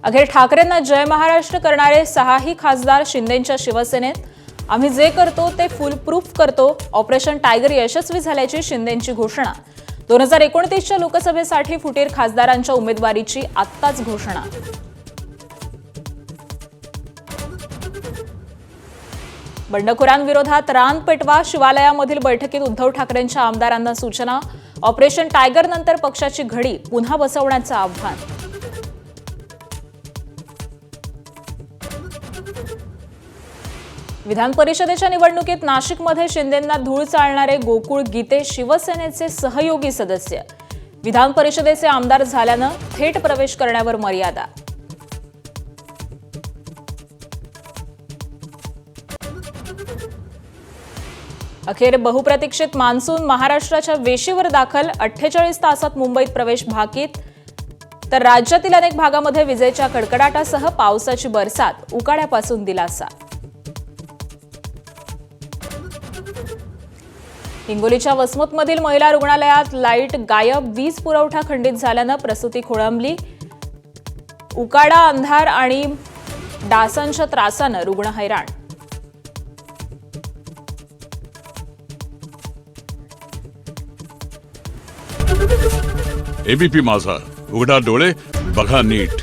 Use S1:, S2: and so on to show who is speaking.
S1: अखेर ठाकरेंना जय महाराष्ट्र करणारे 6ही खासदार शिंदेंच्या शिवसेनेत. आम्ही जे करतो ते फुल प्रूफ करतो. ऑपरेशन टायगर यशस्वी झाल्याची शिंदेंची घोषणा. 2029च्या लोकसभेसाठी फुटीर खासदारांच्या उमेदवारीची आत्ताच घोषणा. बंडखोरांविरोधात रान पेटवा. शिवालयामधील बैठकीत उद्धव ठाकरेंच्या आमदारांना सूचना. ऑपरेशन टायगर नंतर पक्षाची घडी पुन्हा बसवण्याचं आव्हान. विधान परिषदेच्या निवडणुकीत नाशिकमध्ये शिंदेंना धूळ चालणारे गोकुळ गीते शिवसेनेचे सहयोगी सदस्य. विधान परिषदेचे आमदार झाल्यानं थेट प्रवेश करण्यावर मर्यादा. अखेर बहुप्रतीक्षित मान्सून महाराष्ट्राच्या वेशीवर दाखल. 48 तासात मुंबईत प्रवेश भाकीत. तर राज्यातील अनेक भागामध्ये विजेच्या कडकडाटासह पावसाची बरसात. उकाड्यापासून दिलासा. हिंगोलीच्या वसमतमधील महिला रुग्णालयात लाईट गायब. वीज पुरवठा खंडित झाल्यानं प्रसूती खोळंबली. उकाडा, अंधार आणि डासांच्या त्रासानं रुग्ण हैराण.
S2: एबीपी माझा, उघडा डोळे बघा नीट.